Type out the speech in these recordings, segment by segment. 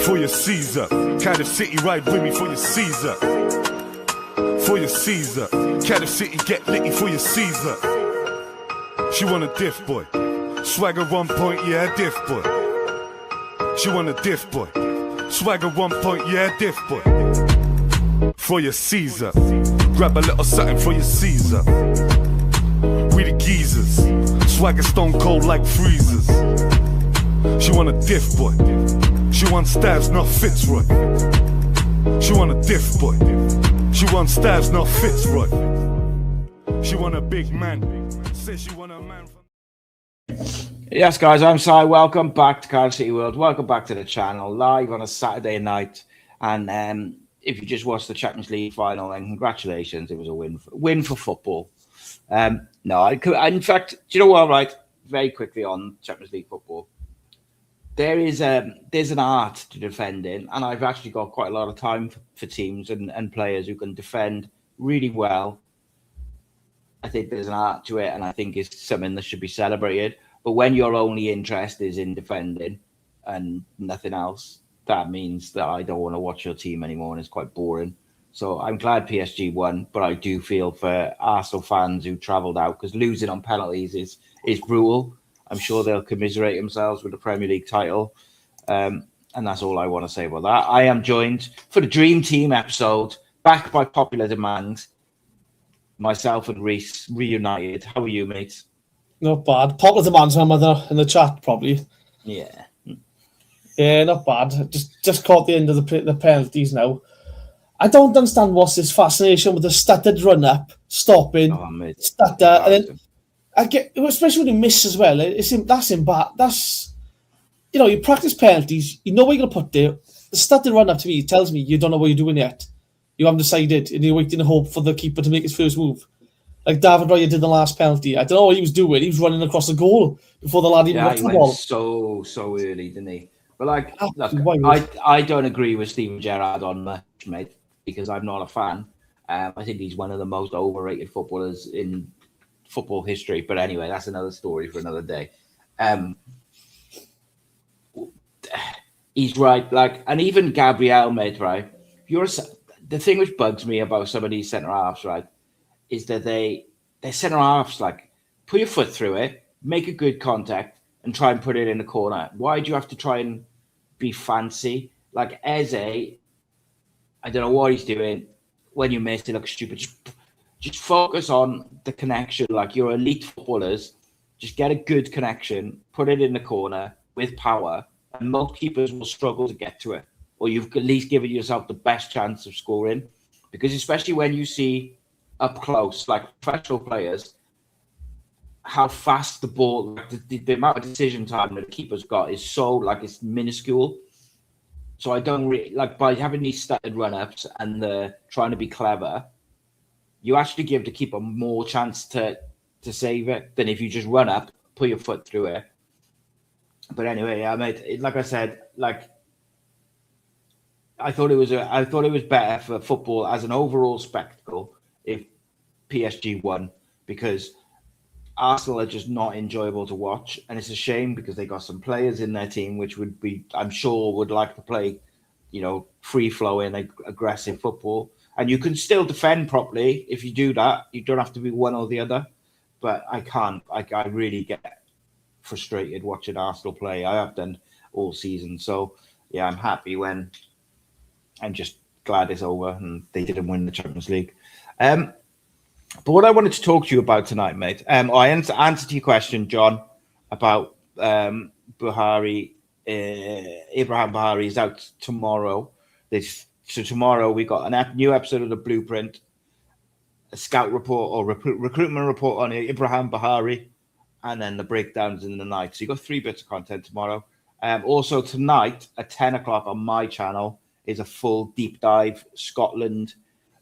For your Caesar, Cardiff City ride with me for your Caesar. For your Caesar, Cardiff City get litty for your Caesar. She want a diff boy, swagger 1 point, yeah, diff boy. She want a diff boy, swagger 1 point, yeah, diff boy. For your Caesar, grab a little something for your Caesar. We the geezers, swagger stone cold like freezers. She want a diff boy, she want stabs, not Fitzroy. She want a diff boy, she want stabs, not Fitzroy. She want a big man, says she want a man from... Yes, guys, I'm Si. Welcome back to Cardiff City World. Welcome back to the channel, live on a Saturday night. And if you just watched the Champions League final, then congratulations, it was a win for football. In fact, do you know what? Right, very quickly on Champions League football, there's an art to defending, and I've actually got quite a lot of time for teams and players who can defend really well. I think there's an art to it, and I think it's something that should be celebrated. But when your only interest is in defending and nothing else, that means that I don't want to watch your team anymore, and it's quite boring. So I'm glad PSG won, but I do feel for Arsenal fans who travelled out, because losing on penalties is brutal. I'm sure they'll commiserate themselves with the Premier League title. And that's all I want to say about that. I am joined for the Dream Team episode, back by popular demand. Myself and Reese reunited. How are you, mate? Not bad. Popular demand's my mother in the chat, probably. Yeah. Yeah, not bad. Just caught the end of the penalties now. I don't understand what's this fascination with the stuttered run-up, stopping, stutter, and then I get, especially when you miss as well. That's you practice penalties, you know what you're gonna put there. The stuttered run-up to me tells me you don't know what you're doing yet. You haven't decided, and you're waiting to hope for the keeper to make his first move. Like David Raya did the last penalty. I don't know what he was doing. He was running across the goal before the lad even got to the ball. So early, didn't he? But look, I don't agree with Steven Gerrard on much, mate, because I'm not a fan. I think he's one of the most overrated footballers in football history. But anyway, that's another story for another day. He's right. And even Gabriel, mate, right? The thing which bugs me about some of these centre halves, right, is that they're centre halves, put your foot through it, make a good contact, and try and put it in the corner. Why do you have to try and be fancy? Like Eze, I don't know what he's doing. When you miss, it looks stupid. Just focus on the connection. Like, you're elite footballers. Just get a good connection, put it in the corner with power, and most keepers will struggle to get to it. Or you've at least given yourself the best chance of scoring. Because especially when you see up close, like professional players, how fast the ball, the amount of decision time that the keeper's got is so, it's minuscule. So I don't really, by having these stuttered run-ups and trying to be clever, you actually give the keeper more chance to save it than if you just run up, put your foot through it. But anyway, yeah, mate, like I said, I thought it was better for football as an overall spectacle if PSG won, because Arsenal are just not enjoyable to watch, and it's a shame because they got some players in their team which I'm sure would like to play, free-flowing, aggressive football, and you can still defend properly if you do that. You don't have to be one or the other, but I can't. I really get frustrated watching Arsenal play. I have done all season, so yeah, I'm happy when. I'm just glad it's over and they didn't win the Champions League. But what I wanted to talk to you about tonight, mate, I answered your question, John, about Ibrahim Bahari is out tomorrow. So tomorrow we got a new episode of the Blueprint, a scout report or recruitment report on Ibrahim Bahari, and then the breakdowns in the night. So you got 3 bits of content tomorrow. Also tonight at 10 o'clock on my channel is a full deep dive Scotland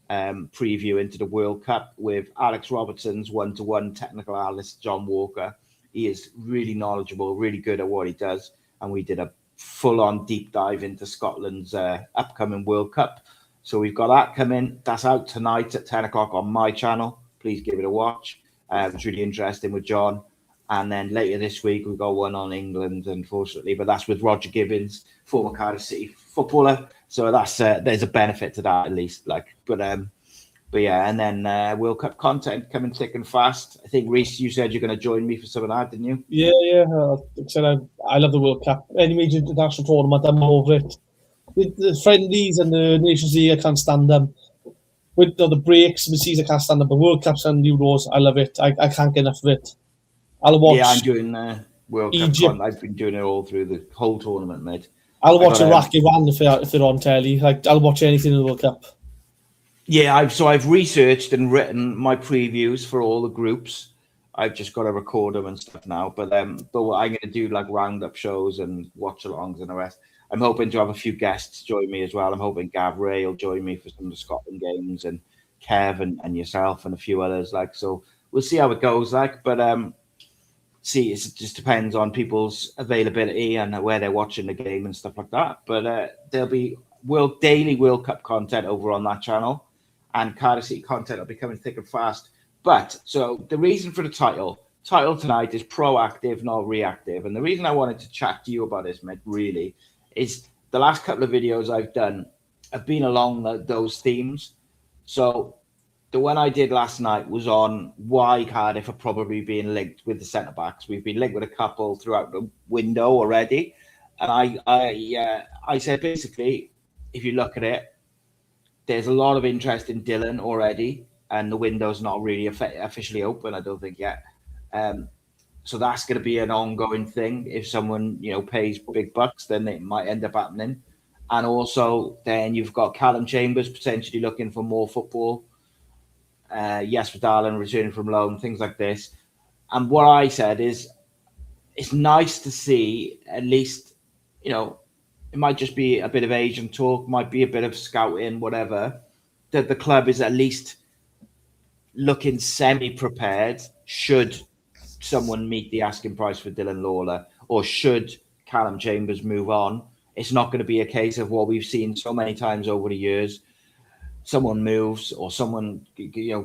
preview into the World Cup with Alex Robertson's one-to-one technical analyst, John Walker. He is really knowledgeable, really good at what he does. And we did a full-on deep dive into Scotland's upcoming World Cup. So we've got that coming. That's out tonight at 10 o'clock on my channel. Please give it a watch. It's really interesting with John. And then later this week, we've got one on England, unfortunately, but that's with Roger Gibbons, former Cardiff City footballer. So that's there's a benefit to that at least. But yeah, and then World Cup content coming thick and fast. I think, Reece, you said you're going to join me for some of that, didn't you? Yeah. I love the World Cup. Any major international tournament, I'm over it. The friendlies and the Nations League, I can't stand them. With the breaks, the season, I can't stand them. But World Cups and Euros, I love it. I can't get enough of it. I'll watch. Yeah, I'm doing World Egypt. Cup. I've been doing it all through the whole tournament, mate. I'll watch Iraq, Iran if they're on telly. I'll watch anything in the World Cup. Yeah, I've researched and written my previews for all the groups. I've just got to record them and stuff now. But what I'm going to do, like roundup shows and watch-alongs and the rest. I'm hoping to have a few guests join me as well. I'm hoping Gav Ray will join me for some of the Scotland games, and Kev and yourself and a few others. So we'll see how it goes. But it just depends on people's availability and where they're watching the game and stuff like that. But there'll be daily World Cup content over on that channel, and Cardiff City content will be coming thick and fast. But so the reason for the title tonight is proactive, not reactive. And the reason I wanted to chat to you about this, mate, really, is the last couple of videos I've done have been along those themes. So the one I did last night was on why Cardiff are probably being linked with the centre-backs. We've been linked with a couple throughout the window already. And I said, basically, if you look at it, there's a lot of interest in Dylan already, and the window's not really officially open, I don't think yet. So that's going to be an ongoing thing. If someone, pays big bucks, then it might end up happening. And also, then you've got Callum Chambers potentially looking for more football. Yes, Darlin returning from loan, things like this. And what I said is, it's nice to see at least, it might just be a bit of agent talk, might be a bit of scouting, whatever, that the club is at least looking semi-prepared should someone meet the asking price for Dylan Lawler, or should Callum Chambers move on. It's not going to be a case of what we've seen so many times over the years. Someone moves or someone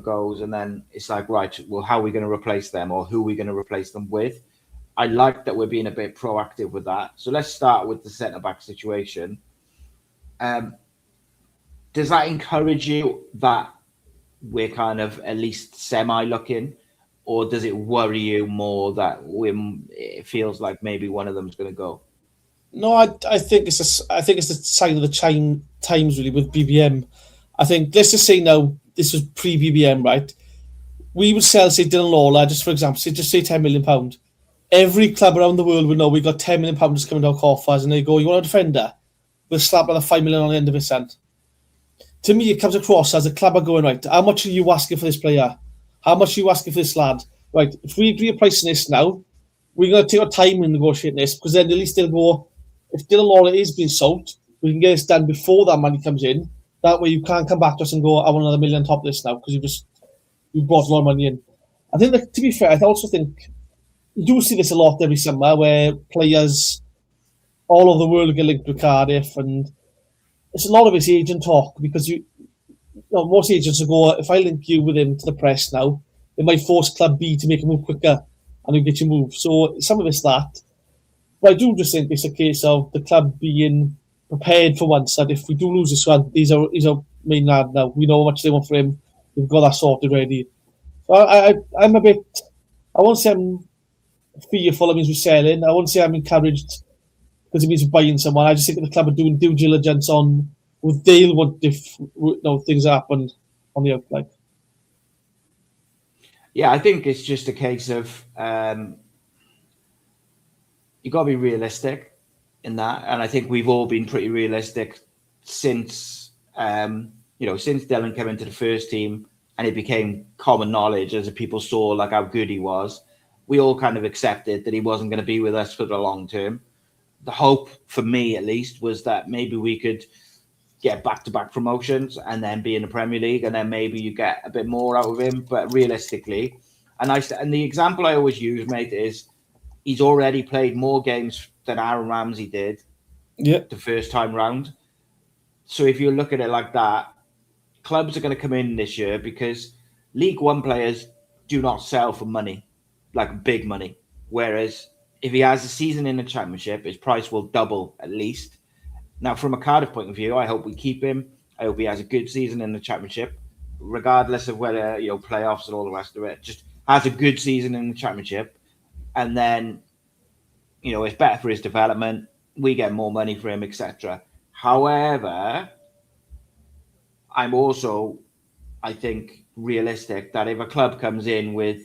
goes, and then it's like, right, well, how are we going to replace them, or who are we going to replace them with? I like that we're being a bit proactive with that. So let's start with the centre-back situation. Does that encourage you that we're kind of at least semi-looking, or does it worry you more that it feels like maybe one of them's going to go? No, I think it's the sign of the times really with BBM. I think, let's just say now, this was pre-BBM, right? We would sell, say, Dylan Lawler, just for example, say £10 million. Every club around the world would know we got £10 million just coming down coffers, and they go, you want a defender? We'll slap another $5 million on the end of it, son. To me, it comes across as the club are going, right, how much are you asking for this player? How much are you asking for this lad? Right, if we agree a price on this now, we're going to take our time in negotiating this, because then at least they'll go, if Dylan Lawler is being sold, we can get this done before that money comes in. That way you can't come back to us and go, I want another $1 million on top of this now, because you brought a lot of money in. I think that, to be fair, I also think you do see this a lot every summer, where players all over the world get linked with Cardiff, and it's a lot of it's agent talk, because most agents will go, if I link you with him to the press now, it might force Club B to make a move quicker, and it'll get you moved. So some of it's that. But I do just think it's a case of the club being prepared for once, that if we do lose this one, he's our main lad now. We know how much they want for him. We've got that sorted already. So I'm a bit, I won't say I'm fearful, it means we're selling. I won't say I'm encouraged because it means we're buying someone. I just think that the club are doing due diligence on what they'll want if things happen on the outside. Yeah, I think it's just a case of you got to be realistic in that, and I think we've all been pretty realistic since since Dylan came into the first team, and it became common knowledge as people saw like how good he was. We all kind of accepted that he wasn't going to be with us for the long term. The hope, for me at least, was that maybe we could get back-to-back promotions and then be in the Premier League, and then maybe you get a bit more out of him. But realistically, and the example I always use, mate, is he's already played more games than Aaron Ramsey did the first time round. So if you look at it like that, clubs are going to come in this year because League One players do not sell for money, like big money. Whereas if he has a season in the Championship, his price will double at least. Now, from a Cardiff point of view, I hope we keep him. I hope he has a good season in the Championship, regardless of whether, playoffs and all the rest of it. Just has a good season in the Championship. And then, it's better for his development. We get more money for him, etc. However, I'm also, I think, realistic that if a club comes in with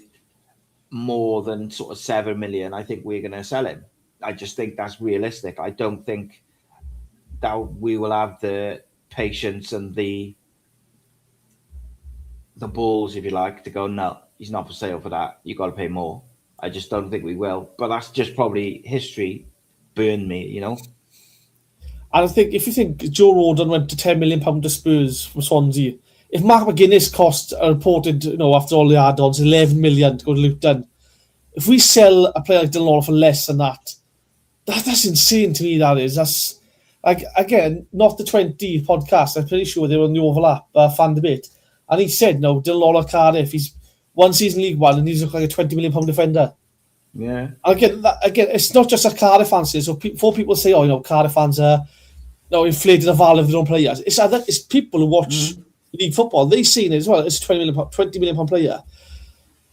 more than sort of 7 million, I think we're going to sell him. I just think that's realistic. I don't think that we will have the patience and the balls, if you like, to go, no, he's not for sale for that. You've got to pay more. I just don't think we will. But that's just probably history burned me, And I think if you think Joe Rodon went to £10 million to Spurs from Swansea, if Mark McGuinness cost reported, after all the add-ons, 11 million to go to Luton, if we sell a player like Dylan Lawler for less than that's insane to me. That is. That's again not the 20 podcast. I'm pretty sure they were in the overlap fan debate, and he said, "No, Dylan Lawler, Cardiff. He's one season League One, and he's like a £20 million defender." Yeah. Again, it's not just a Cardiff fans. So before people say, Cardiff fans are inflated the value of their own players. It's people who watch league football. They've seen it as well. It's £20 million player.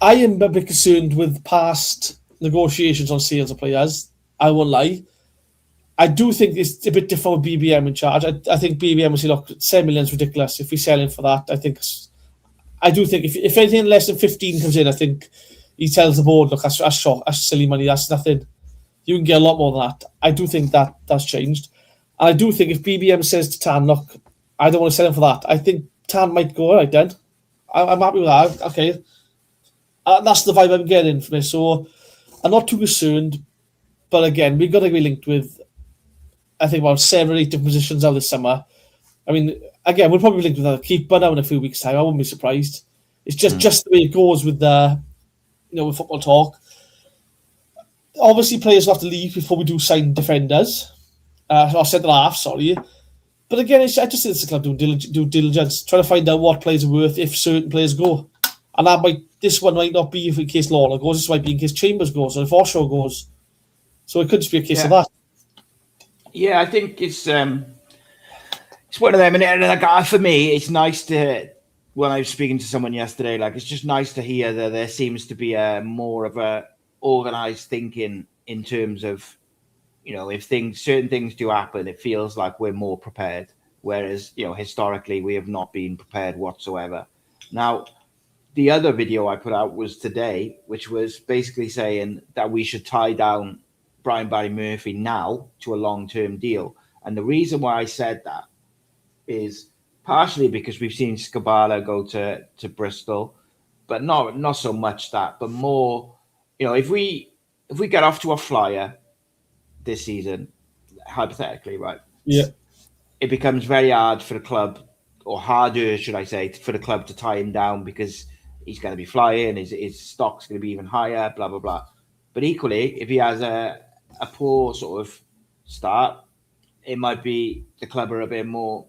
I am a bit concerned with past negotiations on sales of players. I won't lie. I do think it's a bit different with BBM in charge. I think BBM will say, look, 7 million is ridiculous. If we sell him for that, I do think if anything less than 15 comes in, I think he tells the board, look, that's silly money. That's nothing. You can get a lot more than that. I do think that's changed. And I do think if BBM says to Tan, look, I don't want to sell him for that, I think Tan might go, all right then. I'm happy with that. Okay. That's the vibe I'm getting from it. So I'm not too concerned. But again, we've got to be linked with, I think, about 7 or 8 different positions out this summer. I mean, again, we'll probably be linked with a keeper now in a few weeks' time. I wouldn't be surprised. It's just the way it goes with with football talk. Obviously, players will have to leave before we do sign defenders. Or centre half, sorry. But again, I just think it's a club doing due diligence, trying to find out what players are worth if certain players go. And this one might not be in case Lawler goes. This might be in case Chambers goes or if Oshaw goes. So it could just be a case of that. Yeah, I think it's one of them. And for me, it's nice to, when I was speaking to someone yesterday, it's just nice to hear that there seems to be more of a organised thinking in terms of, if certain things do happen, it feels like we're more prepared. Whereas, historically, we have not been prepared whatsoever. Now, the other video I put out was today, which was basically saying that we should tie down Brian Barry Murphy now to a long-term deal. And the reason why I said that is partially because we've seen Skabala go to Bristol, but not so much that, but more, if we get off to a flyer this season, hypothetically, right? Yeah. It becomes very hard for the club, or harder, should I say, for the club to tie him down because he's going to be flying, his stock's going to be even higher, blah, blah, blah. But equally, if he has a poor sort of start, it might be the club are a bit more,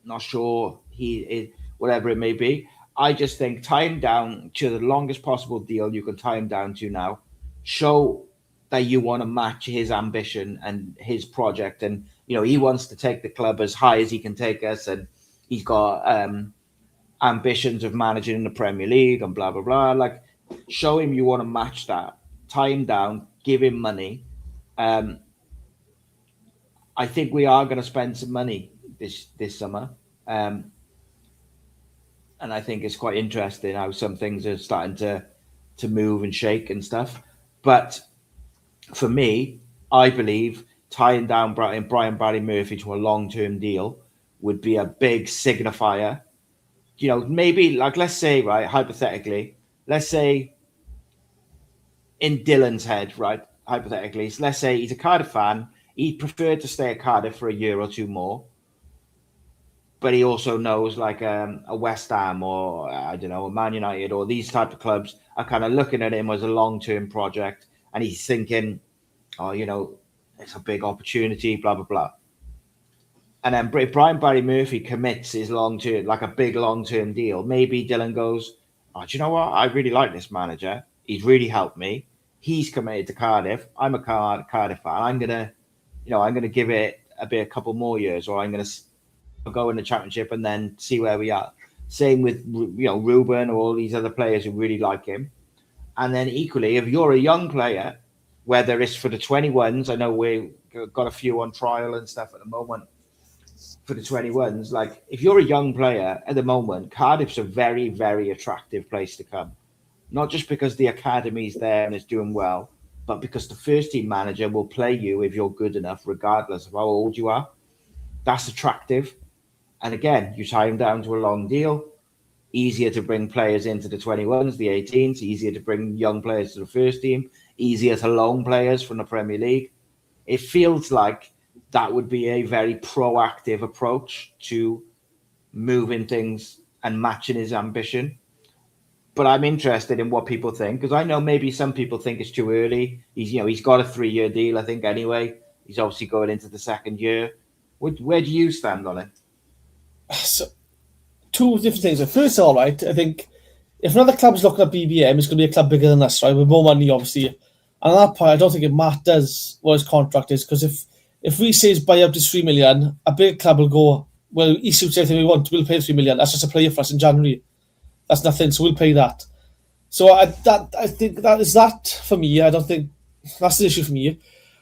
not sure he is, whatever it may be. I just think tie him down to the longest possible deal you can tie him down to now. Show that you want to match his ambition and his project. And, he wants to take the club as high as he can take us. And he's got ambitions of managing in the Premier League and blah, blah, blah. Show him you want to match that. Tie him down. Give him money. I think we are going to spend some money this summer. And I think it's quite interesting how some things are starting to move and shake and stuff. But for me, I believe tying down Brian Barry Murphy to a long-term deal would be a big signifier. Maybe let's say, right, hypothetically, let's say in Dylan's head, right, hypothetically, so let's say he's a Cardiff fan. He'd prefer to stay at Cardiff for a year or two more. But he also knows a West Ham or, I don't know, a Man United or these type of clubs are kind of looking at him as a long-term project. And he's thinking, it's a big opportunity, blah, blah, blah. And then Brian Barry Murphy commits his long-term, a big long-term deal. Maybe Dylan goes, do you know what? I really like this manager. He's really helped me. he's committed to Cardiff. I'm a Cardiff fan. I'm gonna give it a couple more years, or I'm gonna go in the Championship and then see where we are. Same with Ruben or all these other players who really like him. And then equally, if you're a young player, whether it's for the 21s, I know we've got a few on trial and stuff at the moment for the 21s. Like, if you're a young player at the moment, Cardiff's a very, very attractive place to come. Not just because the academy's there and it's doing well, but because the first team manager will play you if you're good enough, regardless of how old you are. That's attractive. And again, you tie him down to a long deal. Easier to bring players into the 21s, the 18s, easier to bring young players to the first team, easier to loan players from the Premier League. It feels like that would be a very proactive approach to moving things and matching his ambition. But I'm interested in what people think, because I know maybe some people think it's too early. He's got a 3-year deal, I think, anyway. He's obviously going into the second year. Where do you stand on it? So, two different things. First of all, right, I think if another club's looking at BBM, it's going to be a club bigger than us, right, with more money, obviously. And at that point, I don't think it matters what his contract is, because if we say his buyout is 3 million, a big club will go, well, he suits everything we want, we'll pay 3 million. That's just a player for us in January. That's nothing, so we'll pay that. So I think that is that for me. I don't think that's the issue for me.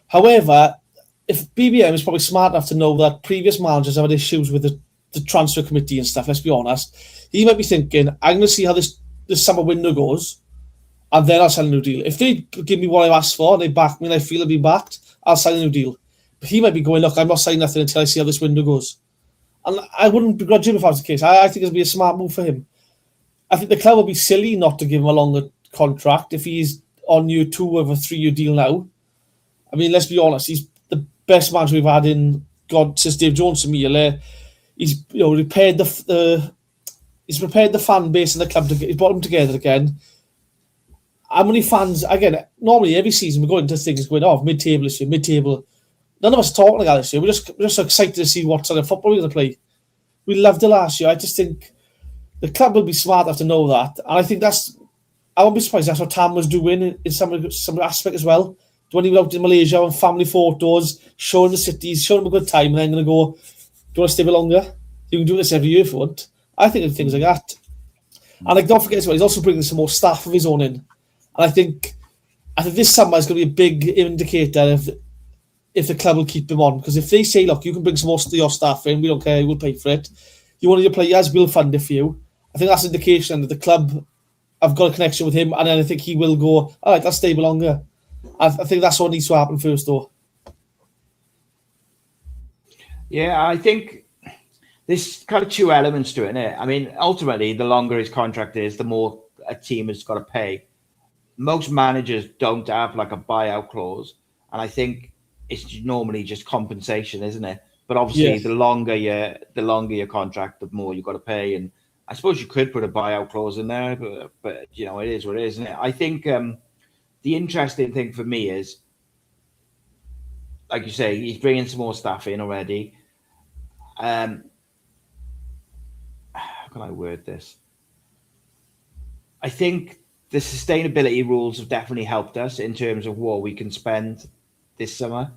However, if BBM is probably smart enough to know that previous managers have had issues with the transfer committee and stuff, let's be honest, he might be thinking, I'm going to see how this summer window goes, and then I'll sign a new deal. If they give me what I asked for and they back me and I feel I'll be backed, I'll sign a new deal. But he might be going, look, I'm not signing nothing until I see how this window goes. And I wouldn't begrudge him if that was the case. I think it'd be a smart move for him. I think the club would be silly not to give him a longer contract if he's on year 2 of a 3-year deal now. I mean, let's be honest, he's the best manager we've had in God since Dave Jones to me. He's repaired the fan base and the club. He's brought them together again. How many fans? Again, normally every season we go into things going off mid-table this year, mid-table. None of us are talking like that this year. We're just so excited to see what sort of football we're going to play. We loved it last year. I just think the club will be smart enough to know that, and I think I won't be surprised that's what Tam was doing in some aspect as well. When he was out in Malaysia on family photos, showing the cities, showing them a good time, and then going to go, do you want to stay a bit longer? You can do this every year if you want. I think of things like that. And don't forget as well, he's also bringing some more staff of his own in. And I think this summer is going to be a big indicator if the club will keep him on. Because if they say, look, you can bring some more of your staff in, we don't care, we'll pay for it. You want your players, we'll fund it for you. I think that's an indication that the club have got a connection with him, and then I think he will go, all right, let's stay a bit longer. I think that's what needs to happen first, though. Yeah, I think there's kind of 2 elements to it, isn't it? I mean, ultimately, the longer his contract is, the more a team has got to pay. Most managers don't have like a buyout clause, and I think it's normally just compensation, isn't it? But obviously, yes, the longer your contract, the more you've got to pay. And I suppose you could put a buyout clause in there, but it is what it is, isn't it? I think the interesting thing for me is, like you say, he's bringing some more staff in already. How can I word this? I think the sustainability rules have definitely helped us in terms of what we can spend this summer.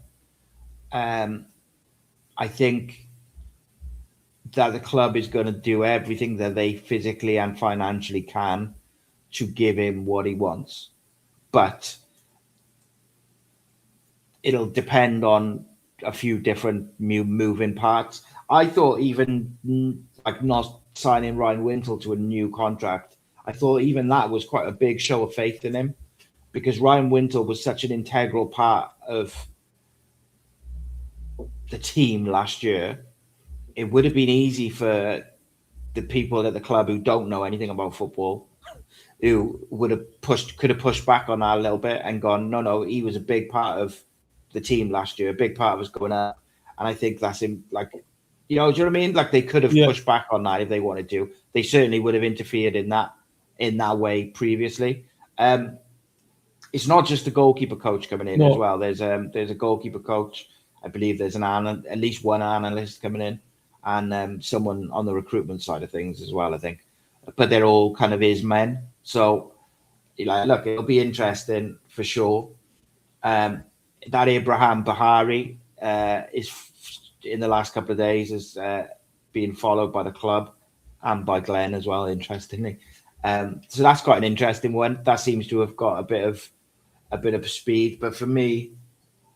I think that the club is going to do everything that they physically and financially can to give him what he wants. But it'll depend on a few different moving parts. I thought even like not signing Ryan Wintle to a new contract, I thought even that was quite a big show of faith in him, because Ryan Wintle was such an integral part of the team last year. It would have been easy for the people at the club who don't know anything about football, who could have pushed back on that a little bit and gone, no, he was a big part of the team last year, a big part of us going up. And I think that's him, like, do you know what I mean? Like, they could have pushed back on that if they wanted to. They certainly would have interfered in that way previously. It's not just the goalkeeper coach coming in as well. There's a goalkeeper coach. I believe there's at least one analyst coming in, and someone on the recruitment side of things as well, I think. But they're all kind of his men. So, like, look, it'll be interesting for sure. That Abraham Bahari is in the last couple of days is being followed by the club and by Glenn as well, interestingly. So that's quite an interesting one. That seems to have got a bit of speed. But for me,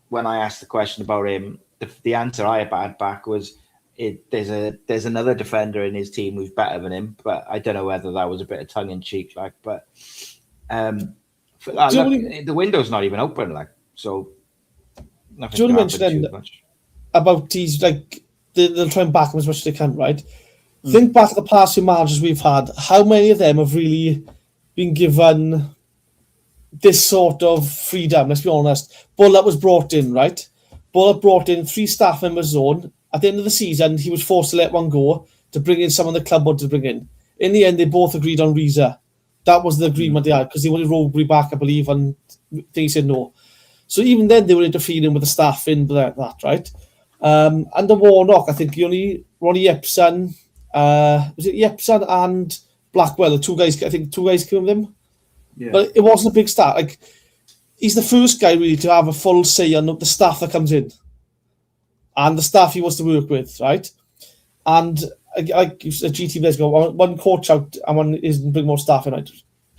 when I asked the question about him, the answer I had back was there's another defender in his team who's better than him. But I don't know whether that was a bit of tongue in cheek, like. But the window's not even open, like, so. Do you want to mention then about these, like, they'll try and back them as much as they can, right? Think back at the past few managers we've had. How many of them have really been given this sort of freedom? Let's be honest. Bullock was brought in, right? Bullock brought in 3 staff members on. At the end of the season, he was forced to let one go to bring in someone the club wanted to bring in. In the end, they both agreed on Reza. That was the agreement they had, because they wanted Robury back, I believe, and they said no. So even then, they were interfering with the staff in that, right? Under Warnock, I think Ronnie Yepson, was it Yepson and Blackwell, the two guys came with him. Yeah. But it wasn't a big start. Like, he's the first guy really to have a full say on the staff that comes in and the staff he wants to work with, right? And like GT Bez go, one coach out and one isn't bring more staff in. Right?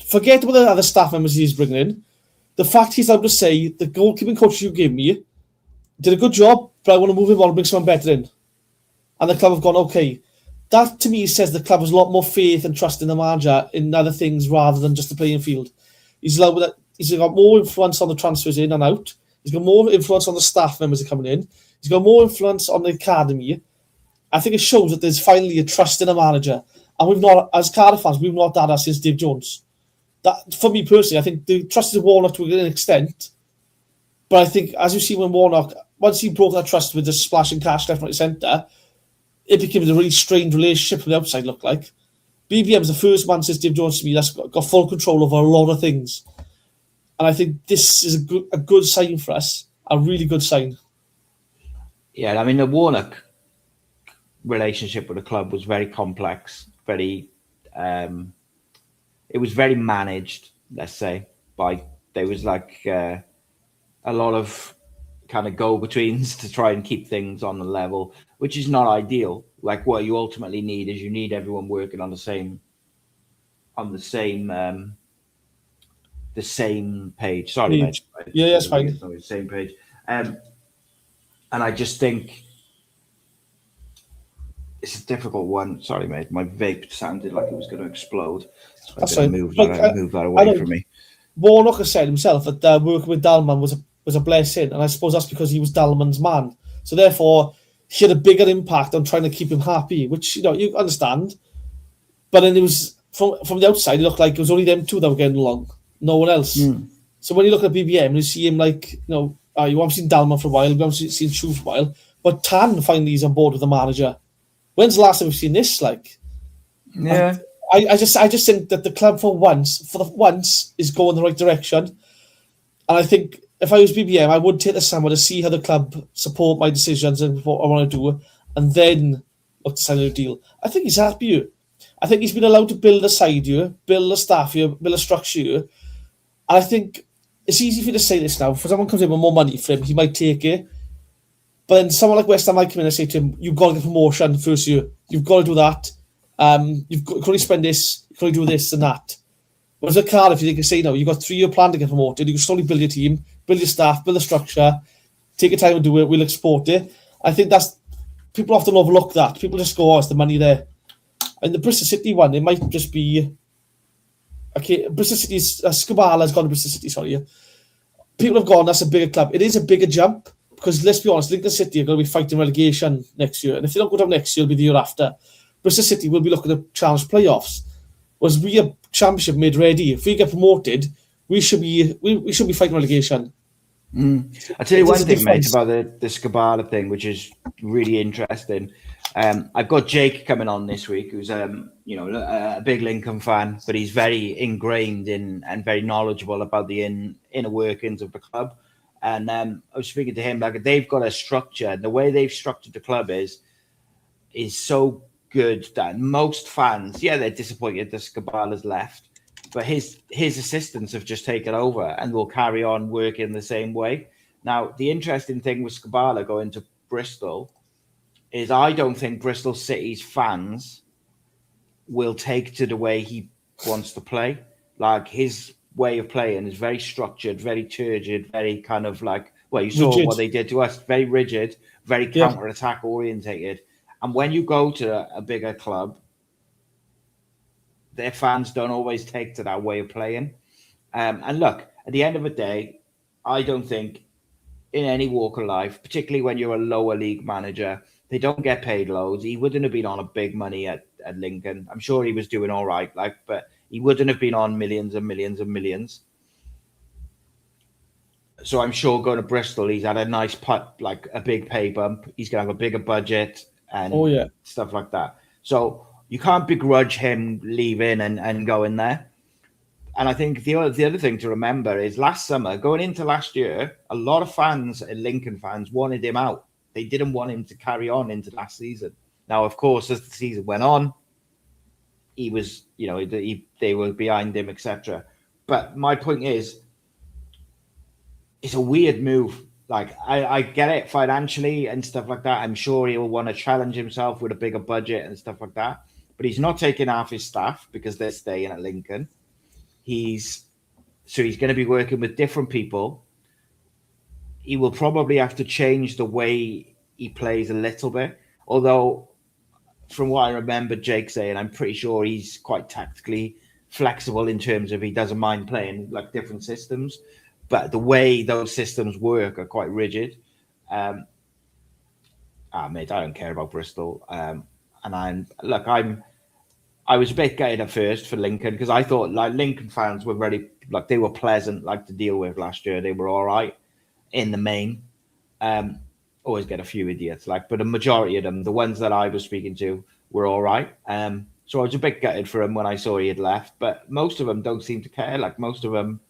Forget about the other staff members he's bringing in. The fact he's able to say, the goalkeeping coach you gave me did a good job, but I want to move him on and bring someone better in. And the club have gone, okay. That, to me, says the club has a lot more faith and trust in the manager in other things rather than just the playing field. He's got more influence on the transfers in and out. He's got more influence on the staff members that are coming in. He's got more influence on the academy. I think it shows that there's finally a trust in a manager. And we've not, as Cardiff fans, we've not done that since Dave Jones. That, for me personally, I think the trust in Warnock to an extent. But I think, as you see when Warnock, once he broke that trust with the splashing cash left, right, centre, it became a really strained relationship from the outside, looked like. BBM's the first man since Dave Jones to me that's got full control over a lot of things. And I think this is a good sign for us, a really good sign. Yeah, I mean, the Warnock relationship with the club was very complex, very... it was very managed, let's say, there was like a lot of kind of go-betweens to try and keep things on the level, which is not ideal. Like, what you ultimately need is you need everyone working on the same page. Sorry, mate. Yeah, that's fine. Same page. And I just think it's a difficult one. Sorry, mate. My vape sounded like it was going to explode. So that's fine. Move that away from me. Warnock has said himself that working with Dalman was a blessing, and I suppose that's because he was Dalman's man. So therefore, he had a bigger impact on trying to keep him happy, which you understand. But then it was from the outside, it looked like it was only them two that were getting along, no one else. So when you look at BBM, you see him like, you haven't seen Dalman for a while, you haven't seen Chu for a while, but Tan finally is on board with the manager. When's the last time we've seen this? Like, yeah, I just think that the club for once is going the right direction, and I think if I was BBM, I would take the summer to see how the club support my decisions and what I want to do, and then look to sign a deal. I think he's happy. I think he's been allowed to build a side here, build a staff here, build a structure here, and I think it's easy for you to say this now. If someone comes in with more money for him, he might take it. But then someone like West Ham might come in and say to him, you've got to get promotion the first year. You've got to do that. You can only spend this, you can only do this and that. Whereas at Cardiff, you can say, no, you've got a 3-year plan to get promoted. You can slowly build your team, build your staff, build a structure, take your time and do it, we'll export it. I think that's, people often overlook that. People just go, it's the money there. And the Bristol City one, it might just be, okay, Bristol City's, Skubala's gone to Bristol City, sorry. People have gone, that's a bigger club. It is a bigger jump. Because let's be honest, Lincoln City are going to be fighting relegation next year. And if they don't go down next year, it'll be the year after. Bristol City will be looking to challenge playoffs. Whereas we are championship made ready. If we get promoted, we should be fighting relegation. I'll tell you one thing, mate, about the Skubala thing, which is really interesting. I've got Jake coming on this week, who's a big Lincoln fan, but he's very ingrained in and very knowledgeable about the inner workings of the club. And I was speaking to him, like, they've got a structure, and the way they've structured the club is so good that most fans, they're disappointed that Skubala's left, but his assistants have just taken over and will carry on working the same way. Now, the interesting thing with Skubala going to Bristol is I don't think Bristol City's fans will take to the way he wants to play. Like, his way of playing is very structured, very turgid, very kind of like, well, you saw rigid. What they did to us, very rigid, very counter-attack orientated. And when you go to a bigger club, their fans don't always take to that way of playing. And look, at the end of the day, I don't think in any walk of life, particularly when you're a lower league manager, they don't get paid loads. He wouldn't have been on a big money at Lincoln. I'm sure he was doing all right, but he wouldn't have been on millions and millions and millions. So I'm sure going to Bristol, he's had a nice putt, like a big pay bump. He's going to have a bigger budget and stuff like that. So you can't begrudge him leaving and going there. And I think the other thing to remember is last summer, going into last year, a lot of fans, Lincoln fans, wanted him out. They didn't want him to carry on into last season. Now, of course, as the season went on, he was, they were behind him, etc. But my point is, it's a weird move. Like, I get it financially and stuff like that. I'm sure he'll want to challenge himself with a bigger budget and stuff like that. But he's not taking half his staff because they're staying at Lincoln. He's going to be working with different people. He will probably have to change the way he plays a little bit. Although, from what I remember Jake saying, I'm pretty sure he's quite tactically flexible in terms of he doesn't mind playing like different systems. But the way those systems work are quite rigid. Mate, I don't care about Bristol. I was a bit gutted at first for Lincoln because I thought like Lincoln fans were they were pleasant like to deal with last year. They were all right in the main. Always get a few idiots but a majority of them, the ones that I was speaking to, were all right. So I was a bit gutted for him when I saw he had left, but most of them don't seem to care. Like most of them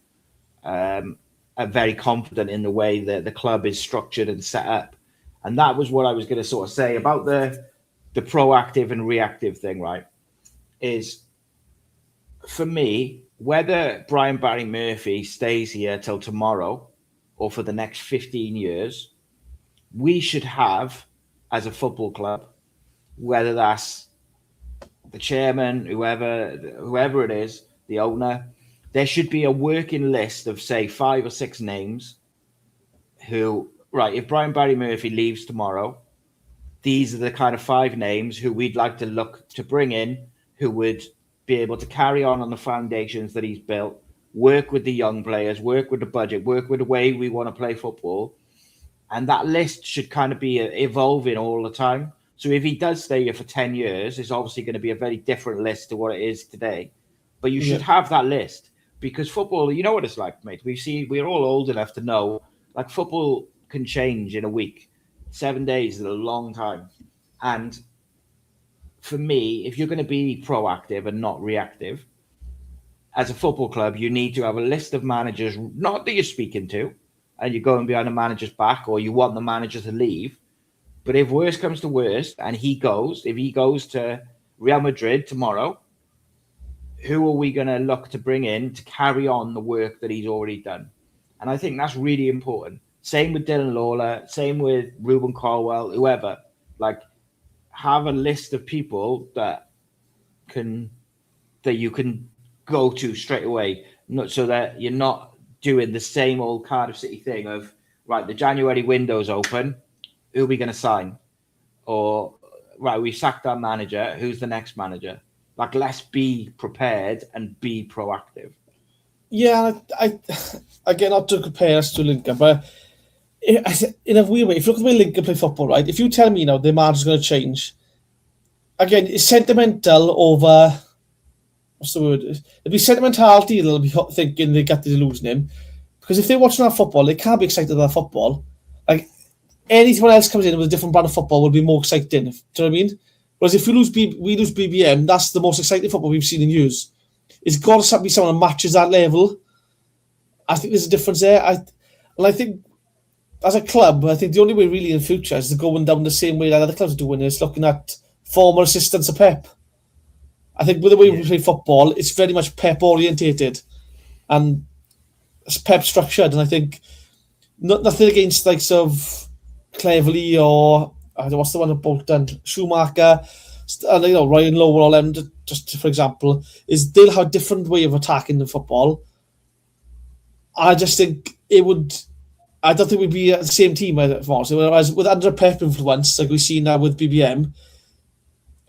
are very confident in the way that the club is structured and set up. And that was what I was going to sort of say about the proactive and reactive thing, right? Is for me, whether Brian Barry Murphy stays here till tomorrow or for the next 15 years, we should have, as a football club, whether that's the chairman, whoever it is, the owner, there should be a working list of, say, 5 or 6 names who, right, if Brian Barry Murphy leaves tomorrow, these are the kind of 5 names who we'd like to look to bring in, who would be able to carry on the foundations that he's built, work with the young players, work with the budget, work with the way we want to play football. And that list should kind of be evolving all the time. So if he does stay here for 10 years, it's obviously going to be a very different list to what it is today. But you should have that list because football, you know what it's like, mate. We're all old enough to know, like, football can change in a week. 7 days is a long time. And for me, if you're going to be proactive and not reactive, as a football club, you need to have a list of managers, not that you're speaking to, and you're going behind the manager's back or you want the manager to leave. But if worst comes to worst and if he goes to Real Madrid tomorrow, who are we going to look to bring in to carry on the work that he's already done? And I think that's really important. Same with Dylan Lawler, same with Ruben Caldwell, whoever. Like, have a list of people that you can go to straight away, not so that you're not doing the same old Cardiff City thing of, right, the January window's open, who are we going to sign? Or, right, we sacked our manager, who's the next manager? Like, let's be prepared and be proactive. Yeah, I again, not to compare us to Lincoln, but in a weird way, if you look at the way Lincoln play football, right, if you tell me now their manager's going to change, again, it's sentimental over, what's the word? It'll be sentimentality, they'll be thinking they got to losing him. Because if they're watching our football, they can't be excited about football. Like, anyone else comes in with a different brand of football will be more exciting. Do you know what I mean? Whereas if we lose BBM, that's the most exciting football we've seen in years. It's got to be someone that matches that level. I think there's a difference there. I think, as a club, I think the only way really in the future is to going down the same way that other clubs are doing, is looking at former assistants of Pep. I think with the way we play football, it's very much Pep orientated, and it's Pep structured. And I think nothing against likes of Cleverley or what's the one at Bolton, Schumacher, and Ryan Lowe, all them. Just for example, is they'll have a different way of attacking the football. I just think it would. I don't think we'd be the same team whereas with under Pep influence, like we've seen now with BBM.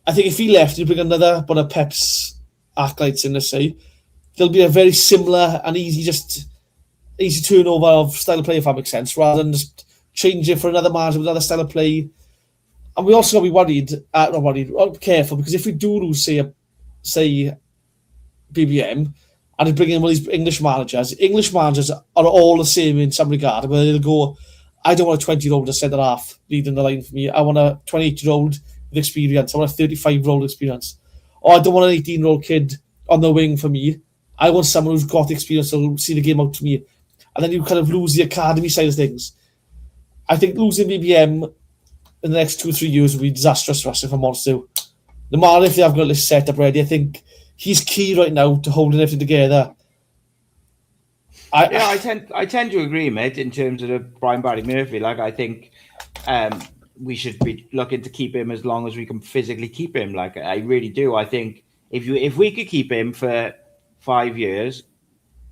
I think if he left, he'd bring another one of Pep's acolytes in, let's say. There'll be a very similar and easy turnover of style of play, if that makes sense, rather than just change it for another manager with another style of play. And we also got to be careful, because if we do lose, say BBM, and they bring in one of these English managers are all the same in some regard, where they'll go, I don't want a 20-year-old as centre half leading the line for me. I want a 28-year-old with experience. I want a 35-year-old experience. Or I don't want an 18-year-old kid on the wing for me. I want someone who's got experience to see the game out to me. And then you kind of lose the academy side of things. I think losing BBM in the next 2 or 3 years will be disastrous for us, if I'm honest to. No matter if they have got this set up ready, I think he's key right now to holding everything together. I tend to agree, mate, in terms of the Brian Barry Murphy. Like, I think we should be looking to keep him as long as we can physically keep him. Like, I really do. I think if we could keep him for 5 years,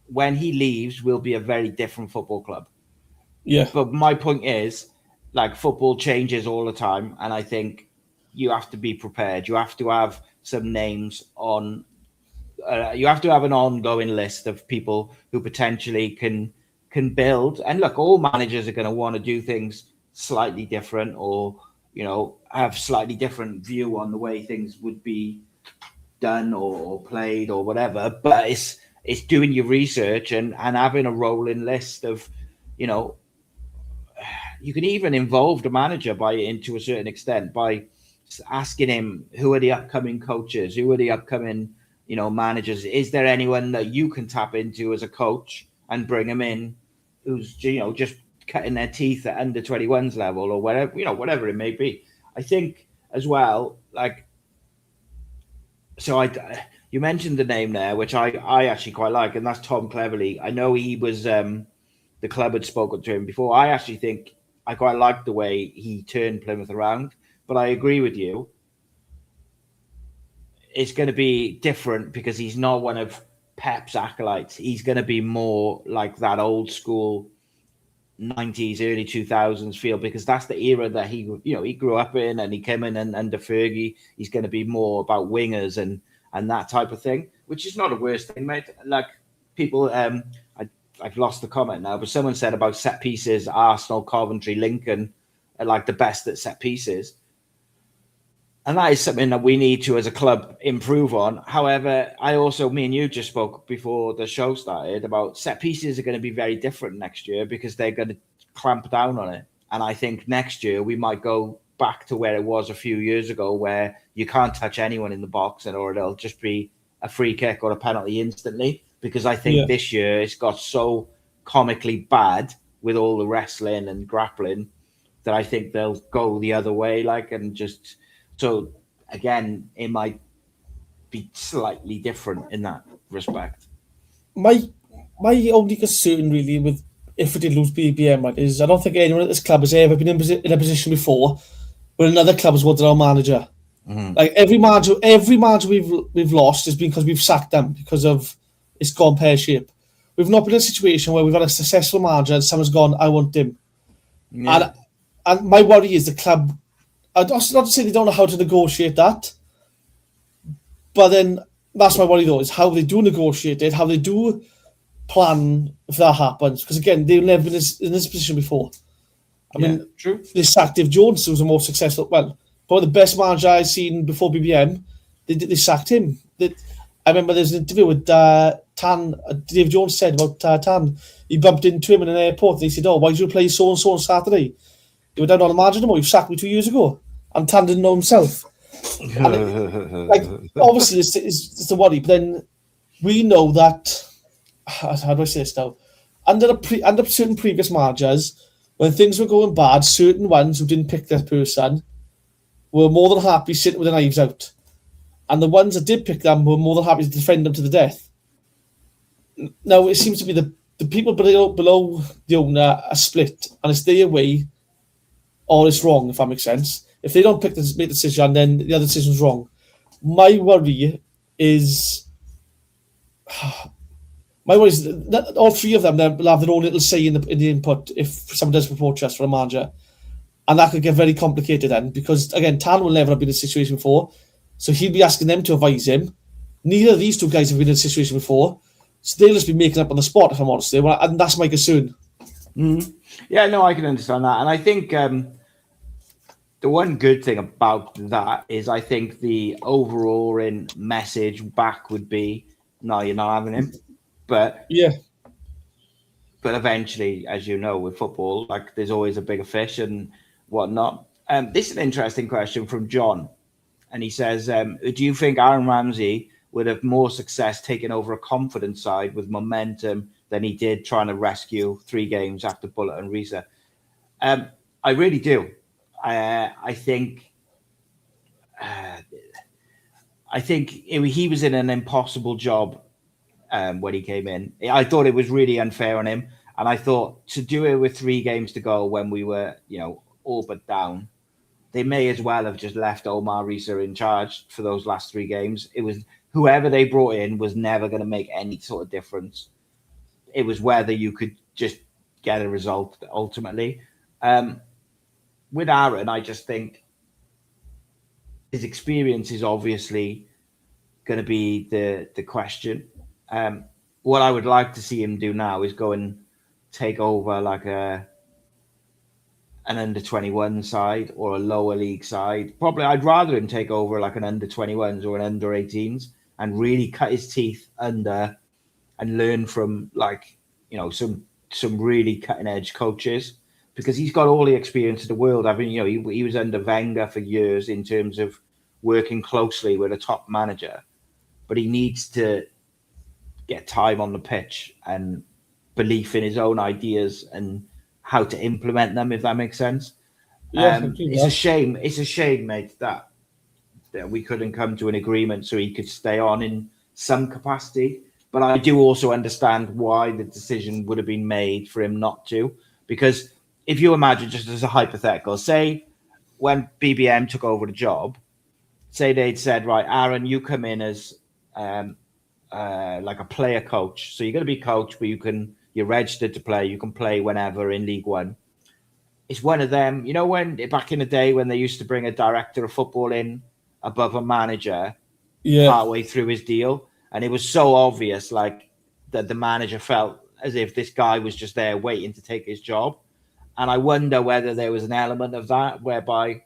when he leaves, we'll be a very different football club. Yeah. But my point is, like, football changes all the time, and I think you have to be prepared. You have to have some names on. You have to have an ongoing list of people who potentially can build. And look, all managers are going to want to do things slightly different, or have slightly different view on the way things would be done or played or whatever. But it's doing your research and having a rolling list of, you can even involve the manager to a certain extent by asking him, who are the upcoming coaches, who are the upcoming managers. Is there anyone that you can tap into as a coach and bring him in who's just cutting their teeth at under 21s level or whatever it may be. I think as well, like, so you mentioned the name there, which I actually quite like, and that's Tom Cleverley. I know he was the club had spoken to him before. I actually think I quite like the way he turned Plymouth around, but I agree with you. It's going to be different because he's not one of Pep's acolytes. He's going to be more like that old school 90s, early 2000s feel, because that's the era that he grew up in, and he came in and under Fergie. He's going to be more about wingers and that type of thing, which is not a worst thing, mate. Like, people, I've lost the comment now, but someone said about set pieces, Arsenal, Coventry, Lincoln are like the best at set pieces. And that is something that we need to, as a club, improve on. However, me and you just spoke before the show started about set pieces are going to be very different next year because they're going to clamp down on it. And I think next year we might go back to where it was a few years ago, where you can't touch anyone in the box or it'll just be a free kick or a penalty instantly. Because I think this year it's got so comically bad with all the wrestling and grappling that I think they'll go the other way, So, again, it might be slightly different in that respect. My only concern, really, with if we did lose BBM, is I don't think anyone at this club has ever been in a position before where another club has wanted our manager. Mm-hmm. Like, every manager we've lost has been because we've sacked them because of it's gone pear-shaped. We've not been in a situation where we've had a successful manager and someone's gone, I want him. Yeah. And my worry is the club... Not to say they don't know how to negotiate that, but then that's my worry, though, is how they do negotiate it, how they do plan if that happens. Because, again, they've never been in this position before. I mean, true. They sacked Dave Jones, who was the most successful. Well, probably the best manager I've seen before BBM. They sacked him. I remember there's an interview with Tan. Dave Jones said about Tan. He bumped into him in an airport and he said, why did you play so-and-so on Saturday? They were down on the margin, you sacked me 2 years ago. And Tan didn't know himself. Obviously, it's the worry. But then we know that, how do I say this now? Under certain previous managers, when things were going bad, certain ones who didn't pick their person were more than happy sitting with their knives out. and the ones that did pick them were more than happy to defend them to the death. Now, it seems to be the people below the owner are split, and it's their way or it's wrong, if that makes sense. If they don't make the decision, then the other decision's wrong. My worry is that all three of them will have their own little say in the input if someone does report us for a manager. And that could get very complicated then, because, again, Tan will never have been in a situation before, so he'll be asking them to advise him. Neither of these two guys have been in a situation before, so they'll just be making up on the spot, if I'm honest. And that's my concern. Mm-hmm. Yeah, no, I can understand that. And I think the one good thing about that is I think the overall message back would be, no, you're not having him. But eventually, as you know, with football, like there's always a bigger fish and whatnot. This is an interesting question from John. And he says, do you think Aaron Ramsey would have more success taking over a confident side with momentum than he did trying to rescue 3 games after Bullet and Risa? I really do. I think he was in an impossible job when he came in. I thought it was really unfair on him. And I thought to do it with 3 games to go when we were, all but down, they may as well have just left Omar Risa in charge for those last 3 games. It was whoever they brought in was never going to make any sort of difference. It was whether you could just get a result ultimately. With Aaron, I just think his experience is obviously going to be the question. What I would like to see him do now is go and take over like an under-21 side or a lower league side. Probably I'd rather him take over like an under-21s or an under-18s and really cut his teeth under and learn from some really cutting-edge coaches, because he's got all the experience in the world. I mean, he was under Wenger for years in terms of working closely with a top manager, but he needs to get time on the pitch and belief in his own ideas and how to implement them, if that makes sense. It's a shame. It's a shame, mate, that we couldn't come to an agreement so he could stay on in some capacity. But I do also understand why the decision would have been made for him not to. Because if you imagine, just as a hypothetical, say when BBM took over the job, say they'd said, right, Aaron, you come in as like a player coach. So you're going to be coach, but you're registered to play. You can play whenever in League One. It's one of them, when back in the day when they used to bring a director of football in above a manager partway through his deal. And it was so obvious, like, that the manager felt as if this guy was just there waiting to take his job. And I wonder whether there was an element of that, whereby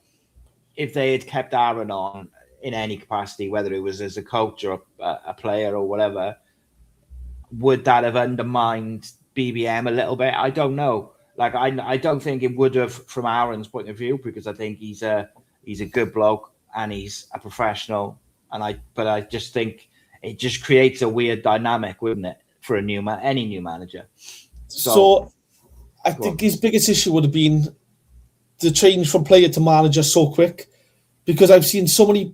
if they had kept Aaron on in any capacity, whether it was as a coach or a player or whatever, would that have undermined BBM a little bit? I don't know. Like, I don't think it would have from Aaron's point of view, because I think he's a good bloke and he's a professional. But I just think it just creates a weird dynamic, wouldn't it, for any new manager? So I think his biggest issue would have been the change from player to manager so quick, because I've seen so many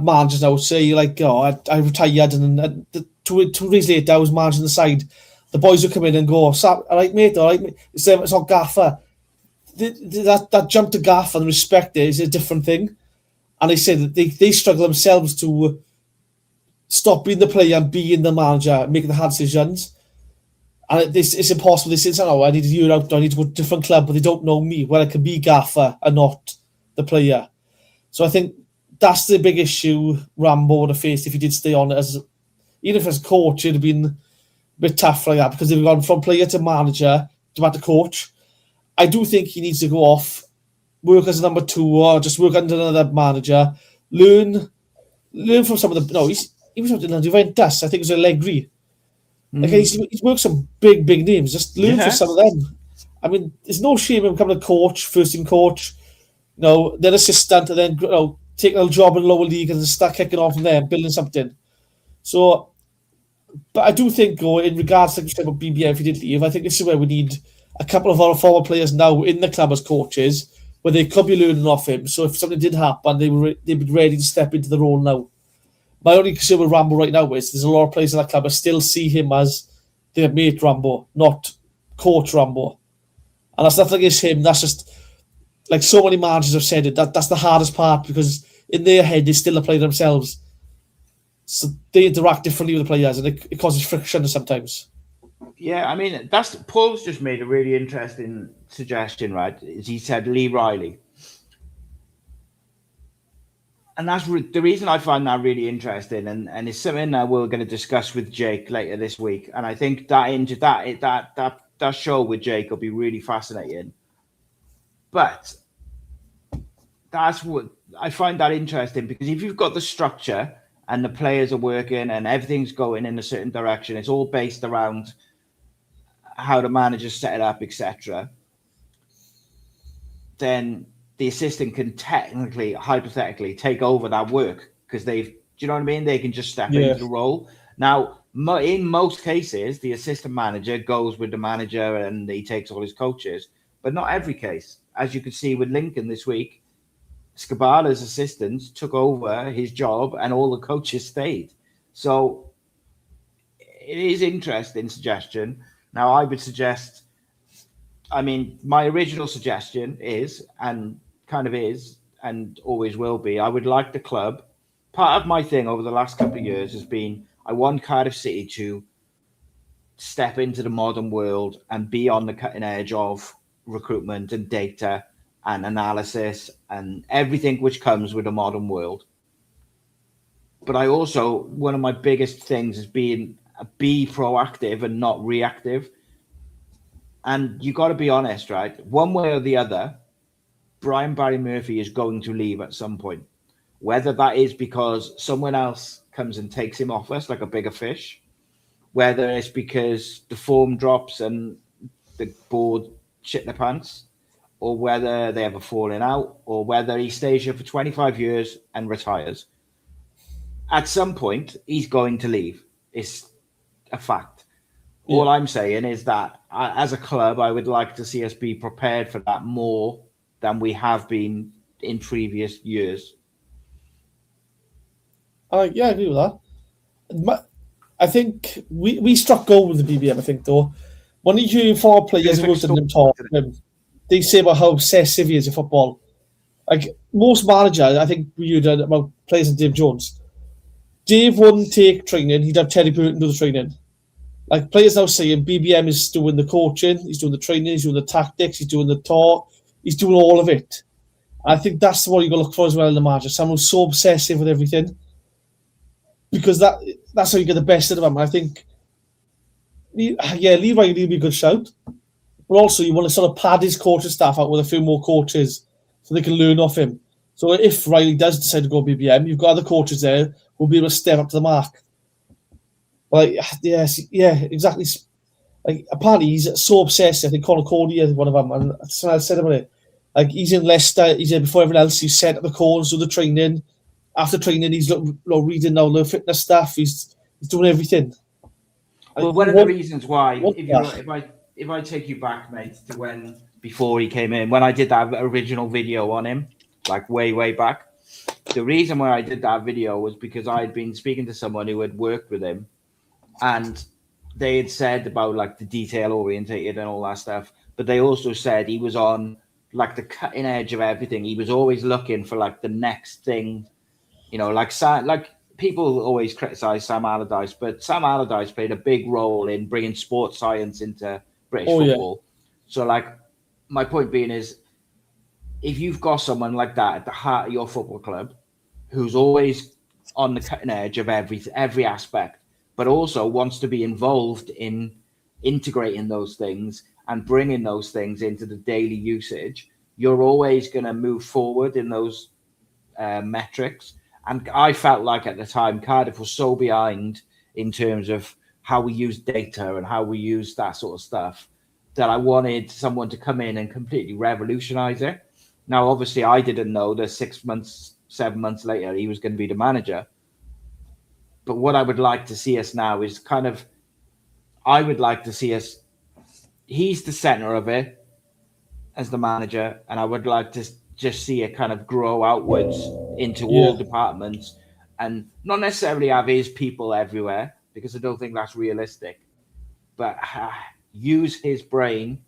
managers now say, like, I retired, and 2 days later I was managing the side. The boys will come in and go, all right, mate. It's not Gaffer. That jump to Gaffer and respect there is a different thing. And they say that they struggle themselves to stop being the player and being the manager, making the hard decisions. And it's impossible. They say, I need a year out, I need to go to a different club, but they don't know me, where I can be Gaffer and not the player. So I think that's the big issue Rambo would have faced if he did stay on even if as a coach, it'd have been a bit tough like that, because they've gone from player to manager to back to coach. I do think he needs to go off, work as a number 2, or just work under another manager, learn from some of the... No, he was under Juventus, I think it was Allegri. Like, he's worked some big names, just learn from some of them. I mean, there's no shame in becoming a coach, first team coach, then assistant, and then taking a job in the lower league and start kicking off from there, building something. So, but I do think, in regards to like you said about BBM, if he did leave, I think this is where we need a couple of our former players now in the club as coaches, where they could be learning off him. So if something did happen, they'd be ready to step into the role now. My only concern with Rambo right now is there's a lot of players in that club that still see him as their mate Rambo, not coach Rambo. And that's nothing against him. That's just, like so many managers have said it, that's the hardest part, because in their head, they still play themselves. So they interact differently with the players, and it causes friction sometimes. Yeah, I mean, Paul's just made a really interesting suggestion, right? He said Lee Riley. And that's the reason I find that really interesting, and it's something that we're going to discuss with Jake later this week. And I think that show with Jake will be really fascinating. But that's what I find that interesting, because if you've got the structure and the players are working and everything's going in a certain direction, it's all based around how the manager's set it up, etc., then the assistant can technically, hypothetically, take over that work, because do you know what I mean? They can just step into the role. Now, in most cases, the assistant manager goes with the manager and he takes all his coaches, but not every case. As you could see with Lincoln this week, Scabala's assistants took over his job and all the coaches stayed. So it is interesting suggestion. Now, I would suggest, I mean, my original suggestion is, and kind of is, and always will be, I would like the club. Part of my thing over the last couple of years has been, I want Cardiff City to step into the modern world and be on the cutting edge of recruitment and data and analysis and everything which comes with a modern world. But I also, one of my biggest things is be proactive and not reactive. And you got to be honest, right? One way or the other, Brian Barry Murphy is going to leave at some point. Whether that is because someone else comes and takes him off us like a bigger fish, whether it's because the form drops and the board shit their pants, or whether they have a falling out, or whether he stays here for 25 years and retires. At some point, he's going to leave. It's a fact. Yeah. All I'm saying is that as a club, I would like to see us be prepared for that more than we have been in previous years. Yeah, I agree with that. I think we struck gold with the BBM, I think, though. When you hear former players who worked in them talk, they say about how obsessive he is in football. Like, most managers, I think we heard about players like Dave Jones. Dave wouldn't take training, he'd have Terry Burton do the training. Like, players now saying BBM is doing the coaching, he's doing the training, he's doing the tactics, he's doing the talk, he's doing all of it. I think that's what you're going to look for as well in the manager, someone who's so obsessive with everything. Because that's how you get the best out of him. I think, Lee Riley would be a good shout. But also, you want to sort of pad his coaching staff out with a few more coaches so they can learn off him. So if Riley does decide to go BBM, you've got other coaches there who'll be able to step up to the mark. Like, exactly. Like, apparently he's so obsessed. I think Conor Cody is one of them, and someone else said about it. Like, he's in Leicester, he's there before everyone else, he's set up the calls, do the training. After training, he's reading all the fitness stuff, he's doing everything. Well, one of the reasons why, if I take you back, mate, to when, before he came in, when I did that original video on him, like way back, the reason why I did that video was because I had been speaking to someone who had worked with him, and they had said about like the detail orientated and all that stuff, but they also said he was on like the cutting edge of everything. He was always looking for like the next thing, you know, like people always criticize Sam Allardyce, but Sam Allardyce played a big role in bringing sports science into British football. Yeah. So like, my point being is, if you've got someone like that at the heart of your football club, who's always on the cutting edge of every aspect, but also wants to be involved in integrating those things and bringing those things into the daily usage, you're always going to move forward in those metrics. And I felt like at the time, Cardiff was so behind in terms of how we use data and how we use that sort of stuff, that I wanted someone to come in and completely revolutionize it. Now, obviously, I didn't know that 7 months later, he was going to be the manager. But what I would like to see us now is I would like to see us, he's the center of it as the manager, and I would like to just see it kind of grow outwards into all departments, and not necessarily have his people everywhere, because I don't think that's realistic, but use his brain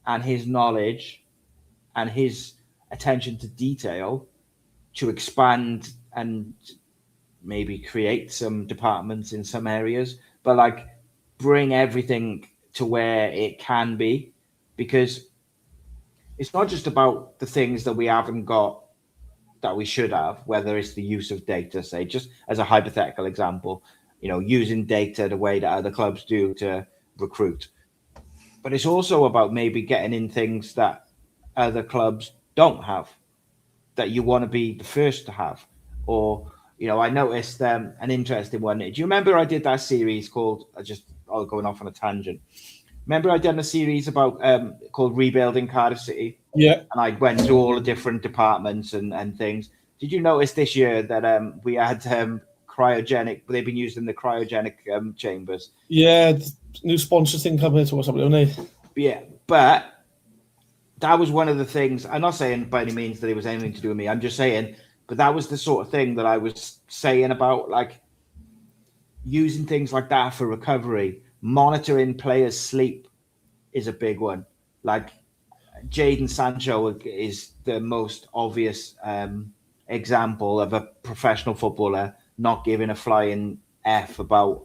and his knowledge and his attention to detail to expand and maybe create some departments in some areas, but like bring everything to where it can be, because it's not just about the things that we haven't got that we should have, whether it's the use of data, say, just as a hypothetical example, using data the way that other clubs do to recruit. But it's also about maybe getting in things that other clubs don't have, that you want to be the first to have. Or, I noticed an interesting one. Do you remember I did that series called, going off on a tangent. Remember I done a series about called Rebuilding Cardiff City? Yeah. And I went through all the different departments and things. Did you notice this year that we had cryogenic, they've been used in the cryogenic chambers? Yeah, new sponsor thing coming to us, haven't they? Yeah, but that was one of the things. I'm not saying by any means that it was anything to do with me. I'm just saying, but that was the sort of thing that I was saying about, like, using things like that for recovery. Monitoring players' sleep is a big one. Like, Jadon Sancho is the most obvious example of a professional footballer not giving a flying F about,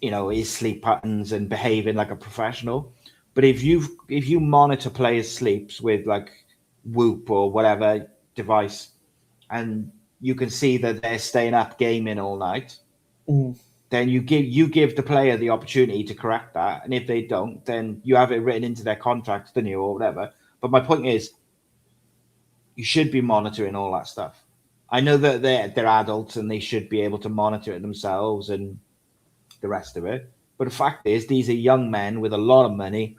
his sleep patterns and behaving like a professional. But if you monitor players' sleeps with like Whoop or whatever device, and you can see that they're staying up gaming all night, then you give the player the opportunity to correct that. And if they don't, then you have it written into their contracts, don't you, or whatever. But my point is, you should be monitoring all that stuff. I know that they're adults and they should be able to monitor it themselves and the rest of it. But the fact is, these are young men with a lot of money,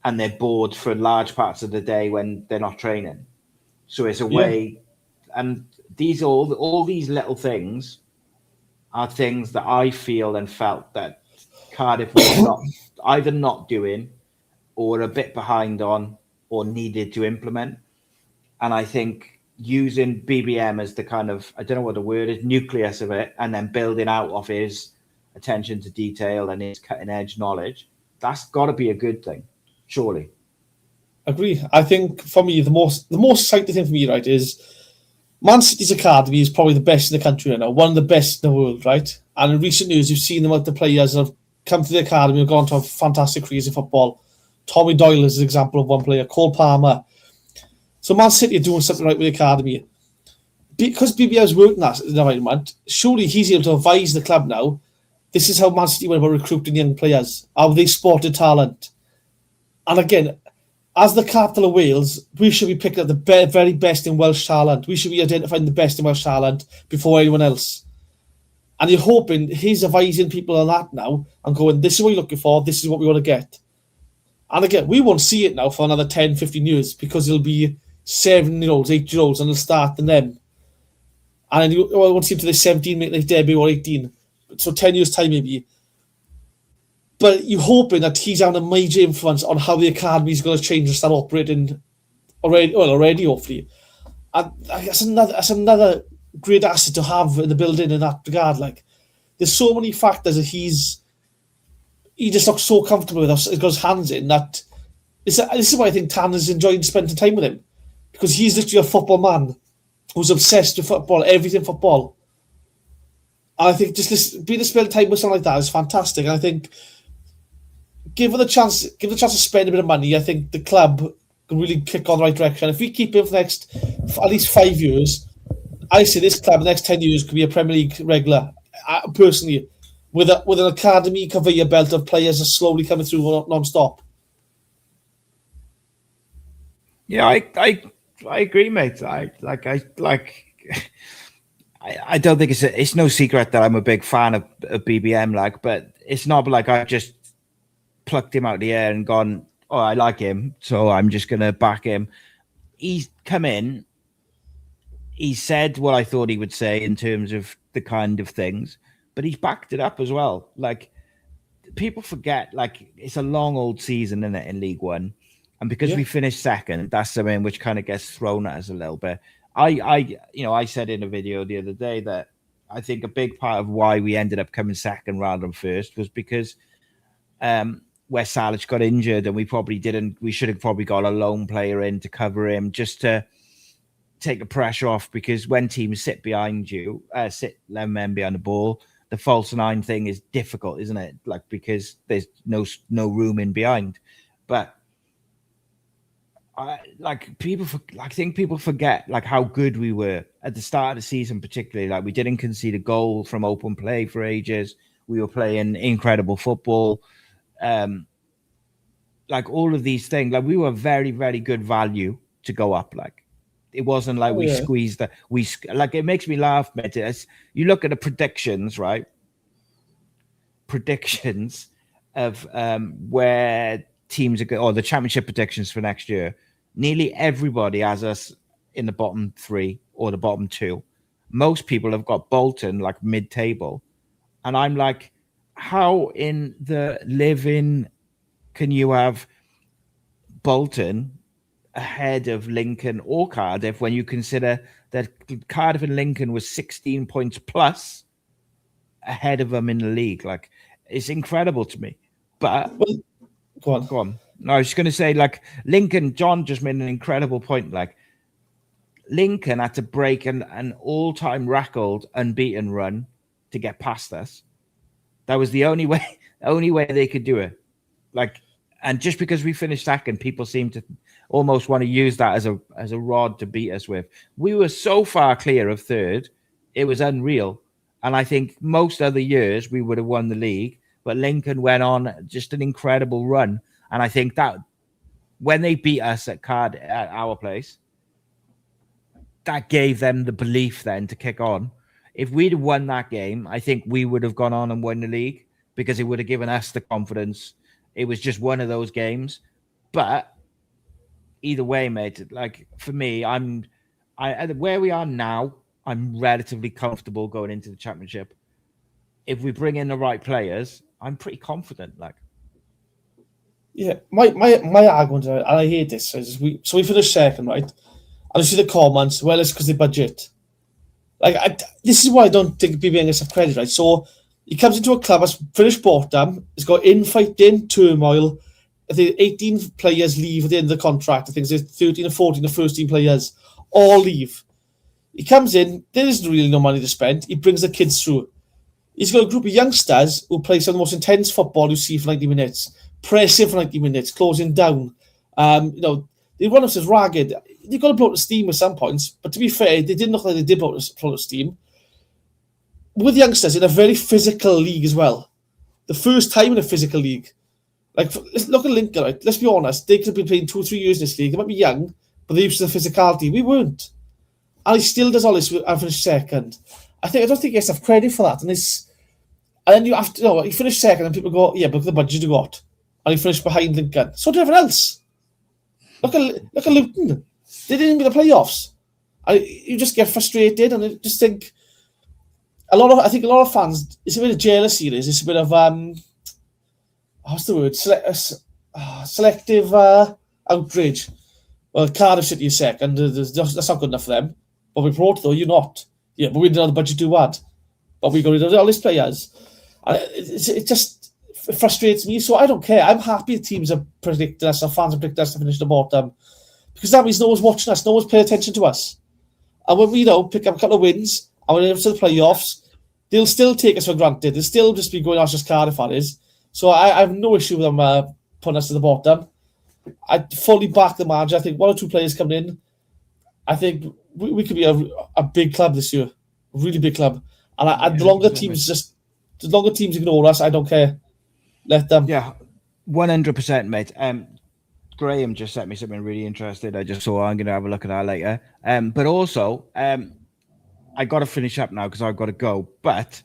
and they're bored for large parts of the day when they're not training. So it's a way, and all these little things are things that I feel and felt that Cardiff was not either not doing or a bit behind on or needed to implement. And I think using BBM as the kind of, I don't know what the word is, nucleus of it, and then building out of his attention to detail and his cutting edge knowledge, that's got to be a good thing, surely. Agree. I think for me, the most exciting thing for me, right, is Man City's academy is probably the best in the country right now, one of the best in the world, right? And in recent years, you've seen them out the players that have come to the academy and gone to a fantastic careers in football. Tommy Doyle is an example of one player, Cole Palmer. So Man City are doing something right with the academy. Because BBL's working that environment, surely he's able to advise the club now. This is how Man City went about recruiting young players, how they spotted talent. And again, as the capital of Wales, we should be picking up the very best in Welsh talent. We should be identifying the best in Welsh talent before anyone else. And you're hoping he's advising people on that now and going, this is what you're looking for, this is what we want to get. And again, we won't see it now for another 10, 15 years because it'll be 7-year-olds, 8-year-olds, and they'll start in them. And then you won't see them to the 17, make their debut, or 18. So 10 years' time, maybe. But you're hoping that he's having a major influence on how the academy is going to change and start operating already, hopefully. And that's another great asset to have in the building in that regard. Like, there's so many factors that he just looks so comfortable with us. He's got his hands in that. This is why I think Tanner's enjoying spending time with him, because he's literally a football man who's obsessed with football, everything football. And I think just being to spend time with someone like that is fantastic. And I think give the chance to spend a bit of money. I think the club can really kick on the right direction. If we keep him for the next at least 5 years, I say this club in the next 10 years could be a Premier League regular. Personally, with an academy conveyor belt of players that's slowly coming through non-stop. Yeah, I agree, mate. I don't think it's no secret that I'm a big fan of BBM, but it's not like I just plucked him out of the air and gone, oh, I like him, so I'm just going to back him. He's come in, he said what I thought he would say in terms of the kind of things, but he's backed it up as well. Like, people forget, like, it's a long old season, in League One. And because we finished second, that's something which kind of gets thrown at us a little bit. I said in a video the other day that I think a big part of why we ended up coming second rather than first was because where Salich got injured, and we should have probably got a lone player in to cover him just to take the pressure off, because when teams sit behind you, sit 11 men behind the ball, the false nine thing is difficult, isn't it? Like, because there's no room in behind. But I think people forget like how good we were at the start of the season, particularly. Like, we didn't concede a goal from open play for ages. We were playing incredible football. Like, all of these things, like, we were very, very good value to go up. Like, it wasn't like we squeezed that. Like, it makes me laugh, mate. You look at the predictions, right? Predictions of where teams are going, or the championship predictions for next year. Nearly everybody has us in the bottom 3 or the bottom 2. Most people have got Bolton like mid-table, and I'm like, how in the living can you have Bolton ahead of Lincoln or Cardiff when you consider that Cardiff and Lincoln was 16 points plus ahead of them in the league? Like, it's incredible to me. But go on. No, I was just going to say, like, Lincoln, John just made an incredible point. Like, Lincoln had to break an all-time record unbeaten run to get past us. That was the only way they could do it. Like, and just because we finished second, people seem to almost want to use that as a rod to beat us with. We were so far clear of third, it was unreal. And I think most other years we would have won the league, but Lincoln went on just an incredible run. And I think that when they beat us at our place, that gave them the belief then to kick on. If we'd have won that game, I think we would have gone on and won the league, because it would have given us the confidence. It was just one of those games. But either way, mate, like, for me, where we are now, I'm relatively comfortable going into the championship. If we bring in the right players, I'm pretty confident. Like, yeah, my argument, and I hate this, is we finished second, right? And I see the comments, well, it's because they budget. Like, this is why I don't think people get enough credit, right? So he comes into a club that's finished bottom, it's got infighting, turmoil. I think 18 players leave at the end of the contract. I think there's 13 or 14 or first team players all leave. He comes in, there isn't really no money to spend. He brings the kids through. He's got a group of youngsters who play some of the most intense football you see for 90 minutes, pressing for 90 minutes, closing down. They run us as ragged. They've got to blow out the steam at some points, but to be fair, they didn't look like they did blow out the steam. With youngsters in a very physical league as well. The first time in a physical league. Like, look at Lincoln, right? Let's be honest. They could have been playing 2 or 3 years in this league. They might be young, but they're used to the physicality. We weren't. And he still does all this. I finished second. I don't think he gets enough credit for that. And then you have to, he finished second, and people go, yeah, but look at the budget you got. And he finished behind Lincoln. So did everyone else. Look at Luton. They didn't even get the playoffs. And you just get frustrated, and I just think a lot of fans, it's a bit of jealousy. It's a bit of what's the word? Selective outrage. Well, Cardiff City is second. That's not good enough for them. But we brought, though, you're not. Yeah, but we didn't have the budget too bad. But we got rid of all these players. And it just frustrates me. So I don't care. I'm happy the teams are predicting us, our fans are predicting us to finish the bottom. Because that means no one's watching us, no one's paying attention to us. And when we pick up a couple of wins, and we're into the playoffs, they'll still take us for granted. They'll still just be going, oh, it's just Cardiff, that is. So I have no issue with them putting us to the bottom. I fully back the manager. I think 1 or 2 players coming in. I think we could be a big club this year, a really big club. And the longer teams ignore us, I don't care. Let them. Yeah, 100%, mate. Graham just sent me something really interesting. I just saw. I'm going to have a look at that later. But also, I got to finish up now because I've got to go. But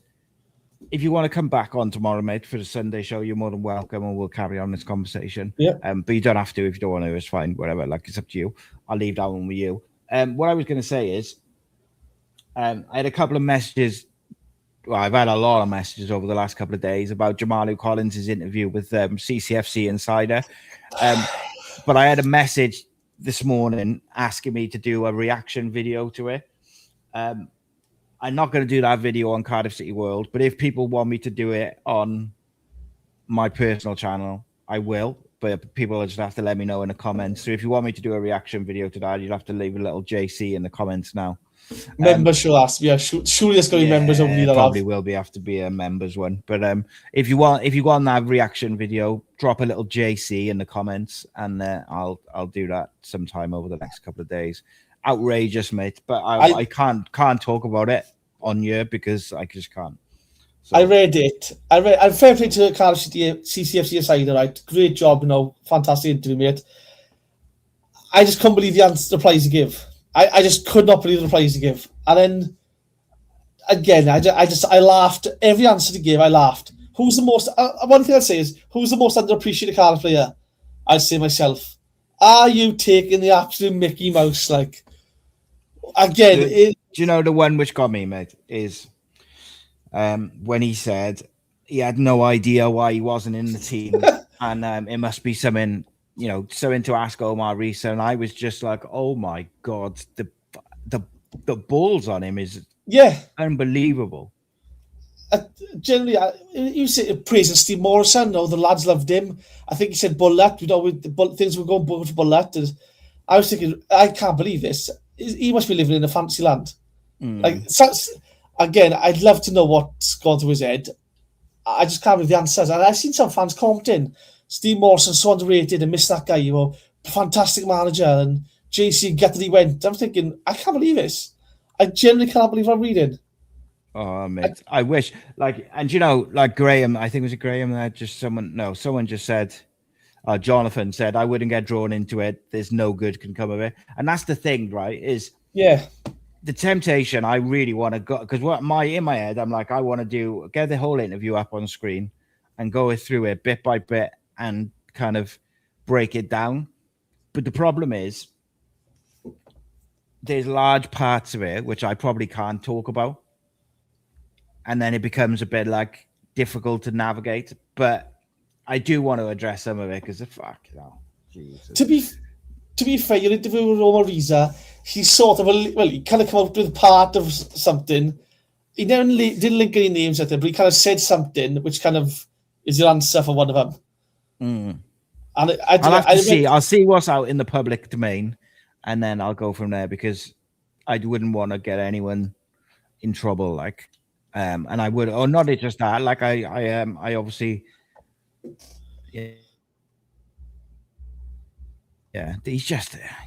if you want to come back on tomorrow, mate, for the Sunday show, you're more than welcome, and we'll carry on this conversation. Yeah. But you don't have to if you don't want to. It's fine. Whatever. Like, it's up to you. I'll leave that one with you. What I was going to say is, I had a couple of messages. Well, I've had a lot of messages over the last couple of days about Jamalu Collins' interview with CCFC Insider. But I had a message this morning asking me to do a reaction video to it. I'm not going to do that video on Cardiff City World, but if people want me to do it on my personal channel, I will. But people will just have to let me know in the comments. So if you want me to do a reaction video to that, you'll have to leave a little JC in the comments now. Members should ask. Yeah, surely there's going to be members only. That probably will have to be a members one. But if you want that reaction video, drop a little JC in the comments, and I'll do that sometime over the next couple of days. Outrageous, mate. But I can't talk about it on here because I just can't. So. I read it. I'm fair play to Cardiff City CCFC aside, right? Great job, fantastic interview, mate. I just couldn't believe the replies you give. I just could not believe the replies to give. And then, again, I laughed. Every answer to give, I laughed. Who's the most... one thing I'd say is, who's the most underappreciated Cardiff player? I'd say myself. Are you taking the absolute Mickey Mouse? Like, again... Do you know the one which got me, mate, is when he said he had no idea why he wasn't in the team, and it must be something... something to ask Omar Risa, and I was just like, "Oh my god, the balls on him is unbelievable." Generally, you say praising Steve Morrison. The lads loved him. I think he said Bullet. Things were going for Bullet. And I was thinking, I can't believe this. He must be living in a fancy land. Again, I'd love to know what's gone through his head. I just can't believe the answers. And I've seen some fans commenting. Steve Morrison, so underrated, and missed that guy. Fantastic manager, and JC gutted he went. I'm thinking, I can't believe this. I genuinely can't believe I'm reading. Oh, mate, I wish. Graham, I think it was Graham. Someone just said, Jonathan said, I wouldn't get drawn into it. There's no good can come of it. And that's the thing, right? The temptation. I really want to go because in my head, I'm like, I want to get the whole interview up on screen and go through it bit by bit and kind of break it down. But the problem is there's large parts of it which I probably can't talk about. And then it becomes a bit like difficult to navigate. But I do want to address some of it because Jesus. To be fair, your interview with Omar Risa, he's sort of he kind of come up with part of something. He didn't link any names at it, but he kind of said something which kind of is your answer for one of them. And I'll see what's out in the public domain, and then I'll go from there because I wouldn't want to get anyone in trouble. And I would, or not just that. I obviously, he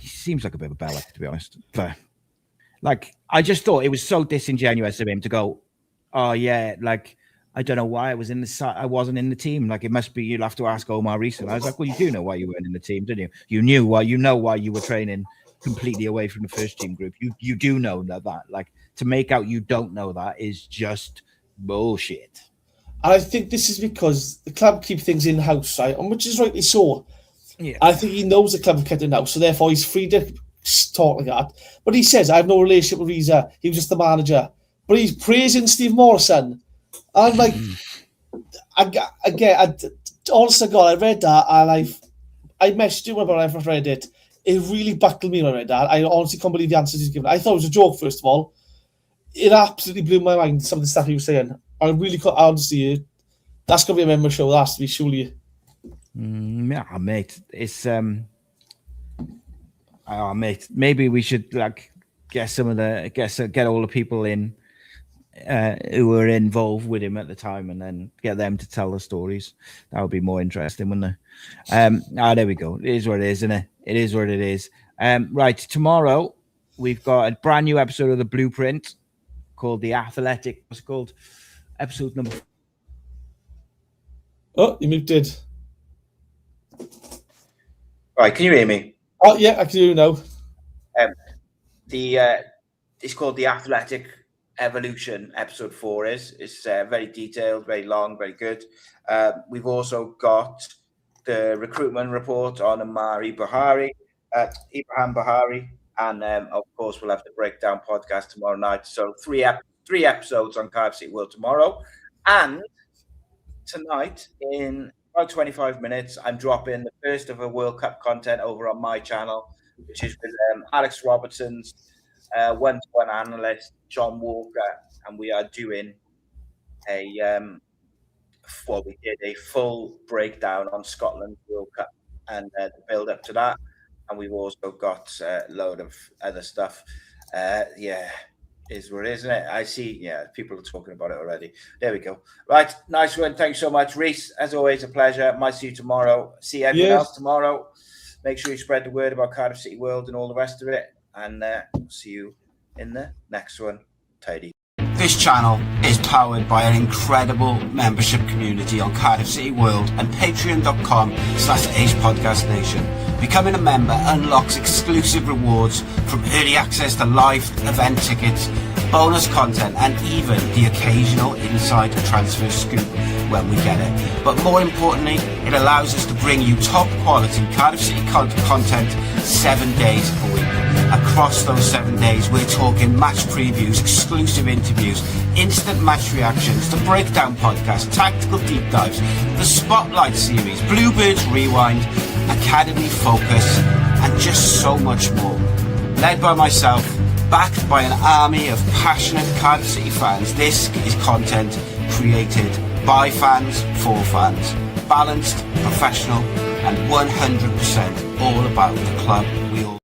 seems like a bit of a bella, to be honest. But I just thought it was so disingenuous of him to go, "Oh yeah, I don't know why I wasn't in the team. It must be you'll have to ask Omar Risa." I was like, "Well, you do know why you weren't in the team, didn't you? You know why you were training completely away from the first team group. You do know that. To make out you don't know that is just bullshit." And I think this is because the club keep things in house, right? And which is rightly so. Yeah. I think he knows the club have kept it in house, so therefore he's free to talk like that. But he says, "I have no relationship with Risa. He was just the manager." But he's praising Steve Morrison. I'm like, honest to God, I read that and I messaged you when I first read it. It really buckled me when I read that. I honestly can't believe the answers he's given. I thought it was a joke, first of all. It absolutely blew my mind, some of the stuff he was saying. I really can't, honestly, that's going to be a member show. That has to be, surely. Yeah, mate. It's, mate, maybe we should, get all the people in who were involved with him at the time and then get them to tell the stories. That would be more interesting, wouldn't it? There we go. It is what it is, isn't it? It is what it is. Right, tomorrow we've got a brand new episode of the Blueprint called The Athletic. What's it called? Episode number... Oh, you muted. Right, can you hear me? Oh, yeah, I can hear you now. It's called The Athletic Evolution. Episode 4 is. It's very detailed, very long, very good. We've also got the recruitment report on Ibrahim Bahari, and of course we'll have the breakdown podcast tomorrow night. So three episodes on Cardiff City World tomorrow, and tonight in about 25 minutes I'm dropping the first of a World Cup content over on my channel. which is with Alex Robertson's one-to-one analyst, John Walker, and we are doing we did a full breakdown on Scotland's World Cup and the build-up to that, and we've also got a load of other stuff. Is what, isn't it? I see. Yeah, people are talking about it already. There we go. Right, nice one. Thanks so much, Reese. As always, a pleasure. Might see you tomorrow. See everyone else tomorrow. Make sure you spread the word about Cardiff City World and all the rest of it. And see you in the next one. Tidy. This channel is powered by an incredible membership community on Cardiff City World and patreon.com/Ace Podcast Nation. Becoming a member unlocks exclusive rewards from early access to live event tickets, bonus content, and even the occasional inside transfer scoop when we get it. But more importantly, it allows us to bring you top quality Cardiff City content 7 days a week. Across those 7 days, we're talking match previews, exclusive interviews, instant match reactions, the breakdown podcast, tactical deep dives, the spotlight series, Bluebirds Rewind, Academy Focus, and just so much more. Led by myself, backed by an army of passionate Cardiff City fans, this is content created by fans for fans. Balanced, professional, and 100% all about the club we all